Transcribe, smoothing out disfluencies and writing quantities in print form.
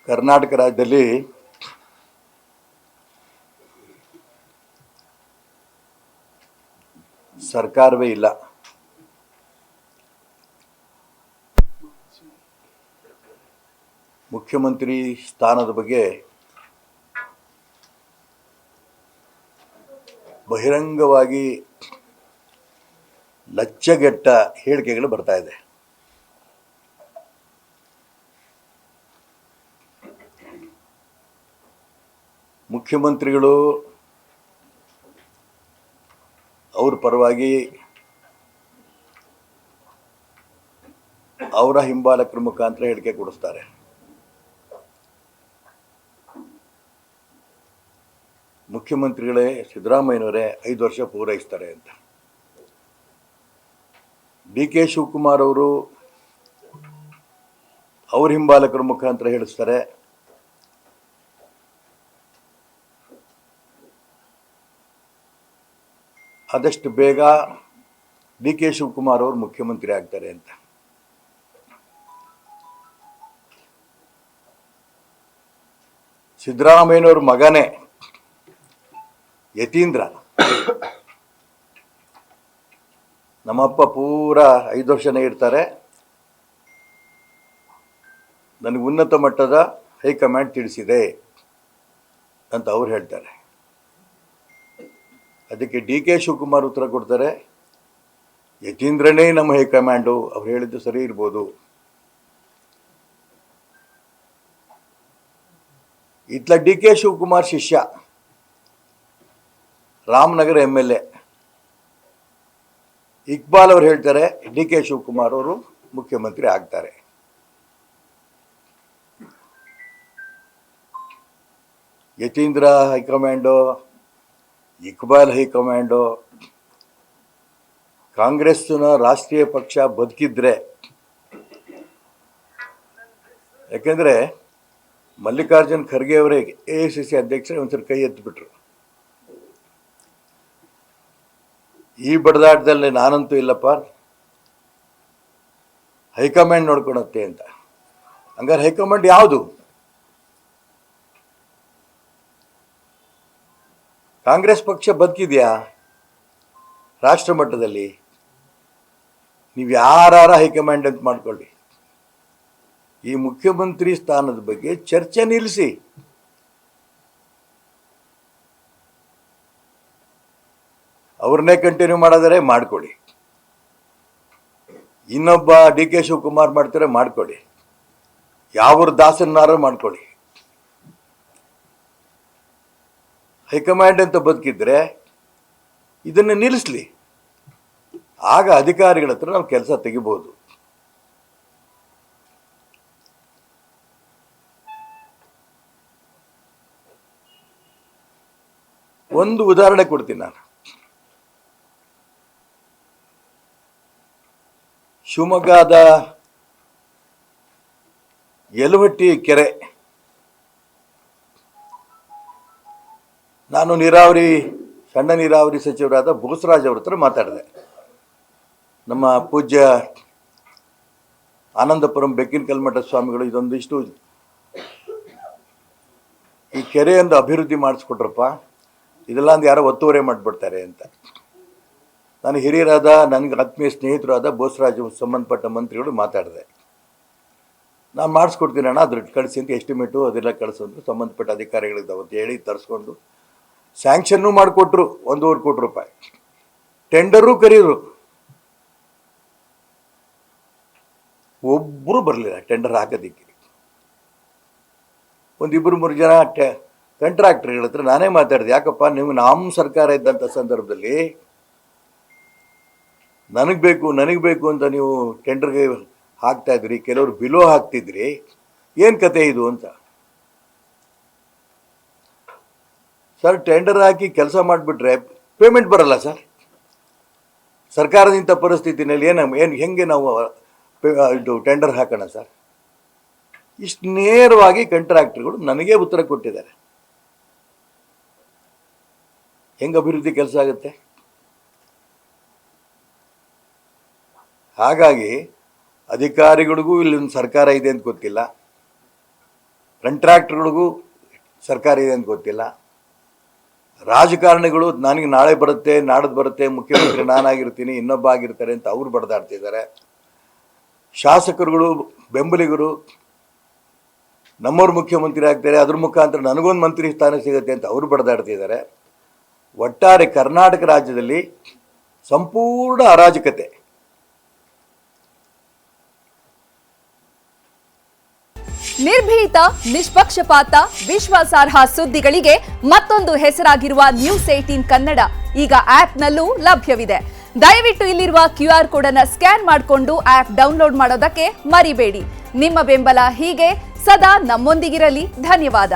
ಕರ್ನಾಟಕ ರಾಜ್ಯದಲ್ಲಿ ಸರ್ಕಾರವೇ ಇಲ್ಲ. ಮುಖ್ಯಮಂತ್ರಿ ಸ್ಥಾನದ ಬಗ್ಗೆ ಬಹಿರಂಗವಾಗಿ ಲಜ್ಜೆಗೆಟ್ಟ ಹೇಳಿಕೆಗಳು ಬರ್ತಾ ಇದೆ. ಮುಖ್ಯಮಂತ್ರಿಗಳು ಅವ್ರ ಪರವಾಗಿ ಅವರ ಹಿಂಬಾಲಕರ ಮುಖಾಂತರ ಹೇಳಿಕೆ ಕೊಡಿಸ್ತಾರೆ. ಮುಖ್ಯಮಂತ್ರಿಗಳೇ ಸಿದ್ದರಾಮಯ್ಯನವರೇ 5 ವರ್ಷ ಪೂರೈಸ್ತಾರೆ ಅಂತ. ಡಿ ಕೆ ಶಿವಕುಮಾರ್ ಅವರು ಅವ್ರ ಹಿಂಬಾಲಕರ ಮುಖಾಂತರ ಹೇಳಿಸ್ತಾರೆ ಆದಷ್ಟು ಬೇಗ ಡಿ ಕೆ ಶಿವಕುಮಾರ್ ಅವರು ಮುಖ್ಯಮಂತ್ರಿ ಆಗ್ತಾರೆ ಅಂತ. ಸಿದ್ದರಾಮಯ್ಯನವ್ರ ಮಗನೇ ಯತೀಂದ್ರ ನಮ್ಮಪ್ಪ ಪೂರ 5 ವರ್ಷನೇ ಇರ್ತಾರೆ, ನನಗೆ ಉನ್ನತ ಮಟ್ಟದ ಹೈಕಮಾಂಡ್ ತಿಳಿಸಿದೆ ಅಂತ ಅವ್ರು ಹೇಳ್ತಾರೆ. ಅದಕ್ಕೆ ಡಿ ಕೆ ಶಿವಕುಮಾರ್ ಉತ್ತರ ಕೊಡ್ತಾರೆ, ಯತೀಂದ್ರನೇ ನಮ್ಮ ಹೈಕಮಾಂಡು, ಅವ್ರು ಹೇಳಿದ್ದು ಸರಿ ಇರ್ಬೋದು. ಇತ್ಲ ಡಿ ಕೆ ಶಿವಕುಮಾರ್ ಶಿಷ್ಯ ರಾಮನಗರ MLA ಇಕ್ಬಾಲ್ ಅವರು ಹೇಳ್ತಾರೆ ಡಿ ಕೆ ಶಿವಕುಮಾರ್ ಅವರು ಮುಖ್ಯಮಂತ್ರಿ ಆಗ್ತಾರೆ. ಯತೀಂದ್ರ ಹೈಕಮಾಂಡು, ಇಕ್ಬಾಲ್ ಹೈಕಮಾಂಡು, ಕಾಂಗ್ರೆಸ್ನ ರಾಷ್ಟ್ರೀಯ ಪಕ್ಷ ಬದುಕಿದ್ರೆ, ಯಾಕೆಂದರೆ ಮಲ್ಲಿಕಾರ್ಜುನ್ ಖರ್ಗೆ ಅವರೇ AICC ಅಧ್ಯಕ್ಷರೇ ಒಂದ್ಸರಿ ಕೈ ಎತ್ತಿಬಿಟ್ರು. ಈ ಬಡದಾಟದಲ್ಲಿ ನಾನಂತೂ ಇಲ್ಲಪ್ಪ, ಹೈಕಮಾಂಡ್ ನೋಡ್ಕೊಳತ್ತೆ ಅಂತ. ಹಂಗಾರೆ ಹೈಕಮಾಂಡ್ ಯಾವುದು? ಕಾಂಗ್ರೆಸ್ ಪಕ್ಷ ಬದುಕಿದೆಯಾ ರಾಷ್ಟ್ರ ಮಟ್ಟದಲ್ಲಿ? ನೀವು ಯಾರ ಹೈಕಮಾಂಡ್ ಅಂತ ಮಾಡ್ಕೊಳ್ಳಿ, ಈ ಮುಖ್ಯಮಂತ್ರಿ ಸ್ಥಾನದ ಬಗ್ಗೆ ಚರ್ಚೆ ನಿಲ್ಲಿಸಿ. ಅವ್ರನ್ನೇ ಕಂಟಿನ್ಯೂ ಮಾಡೋದರೆ ಮಾಡಿಕೊಡಿ, ಇನ್ನೊಬ್ಬ ಡಿ ಕೆ ಶಿವಕುಮಾರ್ ಮಾಡ್ತಾರೆ ಮಾಡಿಕೊಡಿ, ಯಾವ ದಾಸನ್ನಾರು ಮಾಡಿಕೊಡಿ. ಹೈಕಮಾಂಡ್ ಅಂತ ಬದುಕಿದ್ರೆ ಇದನ್ನು ನಿಲ್ಲಿಸಲಿ, ಆಗ ಅಧಿಕಾರಿಗಳ ಹತ್ರ ನಾವು ಕೆಲಸ ತೆಗಿಬೋದು. ಒಂದು ಉದಾಹರಣೆ ಕೊಡ್ತೀನಿ ನಾನು. ಶಿವಮೊಗ್ಗದ ಯಲುವಟ್ಟಿ ಕೆರೆ, ನಾನು ಸಣ್ಣ ನೀರಾವರಿ ಸಚಿವರಾದ ಬೋಸರಾಜ್ ಅವ್ರ ಹತ್ರ ಮಾತಾಡಿದೆ. ನಮ್ಮ ಪೂಜ್ಯ ಆನಂದಪುರಂ ಬೆಕ್ಕಿನ ಕಲ್ಮಠ ಸ್ವಾಮಿಗಳು ಇದೊಂದಿಷ್ಟು ಈ ಕೆರೆಯೊಂದು ಅಭಿವೃದ್ಧಿ ಮಾಡಿಸ್ಕೊಟ್ರಪ್ಪ, ಇದೆಲ್ಲ ಒಂದು ಯಾರೋ ಒತ್ತುವರಿ ಮಾಡಿಬಿಡ್ತಾರೆ ಅಂತ. ನಾನು ಹಿರಿಯರಾದ, ನನಗೆ ಆತ್ಮೀಯ ಸ್ನೇಹಿತರಾದ ಬೋಸರಾಜ್ ಸಂಬಂಧಪಟ್ಟ ಮಂತ್ರಿಗಳು ಮಾತಾಡಿದೆ. ನಾನು ಮಾಡಿಸ್ಕೊಡ್ತೀನಿ ಅಣ್ಣ, ಅದ್ರ ಕಳಿಸಿ ಅಂತ ಎಸ್ಟಿಮೇಟು ಅದೆಲ್ಲ ಕಳಿಸೋದು ಸಂಬಂಧಪಟ್ಟ ಅಧಿಕಾರಿಗಳಿದ್ದಾವೆ ಅಂತ ಹೇಳಿ ತರಿಸ್ಕೊಂಡು ಸ್ಯಾಂಕ್ಷನ್ನು ಮಾಡಿಕೊಟ್ರು. 1.5 ಕೋಟಿ ರೂಪಾಯಿ ಟೆಂಡರು ಕರೀರು, ಒಬ್ಬರು ಬರಲಿಲ್ಲ ಟೆಂಡರ್ ಹಾಕೋದಿಕ್ಕೆ. 1-2-3 ಜನ ಕಾಂಟ್ರಾಕ್ಟರ್ಗಳ ಹತ್ರ ನಾನೇ ಮಾತಾಡಿದೆ, ಯಾಕಪ್ಪ ನೀವು ನಮ್ಮ ಸರ್ಕಾರ ಇದ್ದಂಥ ಸಂದರ್ಭದಲ್ಲಿ ನನಗೆ ಬೇಕು ಅಂತ ನೀವು ಟೆಂಡರ್ಗೆ ಹಾಕ್ತಾಯಿದ್ರಿ, ಕೆಲವರು ಬಿಲೋ ಹಾಕ್ತಿದ್ರಿ, ಏನು ಕತೆ ಇದು ಅಂತ. ಸರ್, ಟೆಂಡರ್ ಹಾಕಿ ಕೆಲಸ ಮಾಡಿಬಿಟ್ರೆ ಪೇಮೆಂಟ್ ಬರಲ್ಲ ಸರ್. ಸರ್ಕಾರದಿಂದ ಪರಿಸ್ಥಿತಿನಲ್ಲಿ ಹೆಂಗೆ ನಾವು ಇದು ಟೆಂಡರ್ ಹಾಕೋಣ ಸರ್? ಇಷ್ಟು ನೇರವಾಗಿ ಕಾಂಟ್ರಾಕ್ಟರ್ಗಳು ನನಗೇ ಉತ್ತರ ಕೊಟ್ಟಿದ್ದಾರೆ. ಹೆಂಗೆ ಅಭಿವೃದ್ಧಿ ಕೆಲಸ ಆಗುತ್ತೆ? ಹಾಗಾಗಿ ಅಧಿಕಾರಿಗಳಿಗೂ ಇಲ್ಲೊಂದು ಸರ್ಕಾರ ಇದೆ ಅಂತ ಗೊತ್ತಿಲ್ಲ, ಕಾಂಟ್ರಾಕ್ಟ್ಗಳಿಗೂ ಸರ್ಕಾರ ಇದೆ ಅಂತ ಗೊತ್ತಿಲ್ಲ. ರಾಜಕಾರಣಿಗಳು ನನಗೆ ನಾಳೆ ಬರುತ್ತೆ, ನಾಡದ್ದು ಬರುತ್ತೆ, ಮುಖ್ಯಮಂತ್ರಿ ನಾನಾಗಿರ್ತೀನಿ, ಇನ್ನೊಬ್ಬ ಆಗಿರ್ತಾರೆ ಅಂತ ಅವ್ರು ಬಡ್ದಾಡ್ತಿದ್ದಾರೆ. ಶಾಸಕರುಗಳು, ಬೆಂಬಲಿಗರು ನಮ್ಮವ್ರು ಮುಖ್ಯಮಂತ್ರಿ ಆಗ್ತಾರೆ, ಅದ್ರ ಮುಖಾಂತರ ನನಗೊಂದು ಮಂತ್ರಿ ಸ್ಥಾನ ಸಿಗುತ್ತೆ ಅಂತ ಅವರು ಬಡ್ದಾಡ್ತಿದ್ದಾರೆ. ಒಟ್ಟಾರೆ ಕರ್ನಾಟಕ ರಾಜ್ಯದಲ್ಲಿ ಸಂಪೂರ್ಣ ಅರಾಜಕತೆ. ನಿರ್ಭೀತ, ನಿಷ್ಪಕ್ಷಪಾತ, ವಿಶ್ವಾಸಾರ್ಹ ಸುದ್ದಿಗಳಿಗೆ ಮತ್ತೊಂದು ಹೆಸರಾಗಿರುವ ನ್ಯೂಸ್18 ಕನ್ನಡ ಈಗ ಆಪ್ನಲ್ಲೂ ಲಭ್ಯವಿದೆ. ದಯವಿಟ್ಟು ಇಲ್ಲಿರುವ QR ಕೋಡ್ ಅನ್ನು ಸ್ಕ್ಯಾನ್ ಮಾಡಿಕೊಂಡು ಆಪ್ ಡೌನ್ಲೋಡ್ ಮಾಡೋದಕ್ಕೆ ಮರಿಬೇಡಿ. ನಿಮ್ಮ ಬೆಂಬಲ ಹೀಗೆ ಸದಾ ನಮ್ಮೊಂದಿಗಿರಲಿ. ಧನ್ಯವಾದ.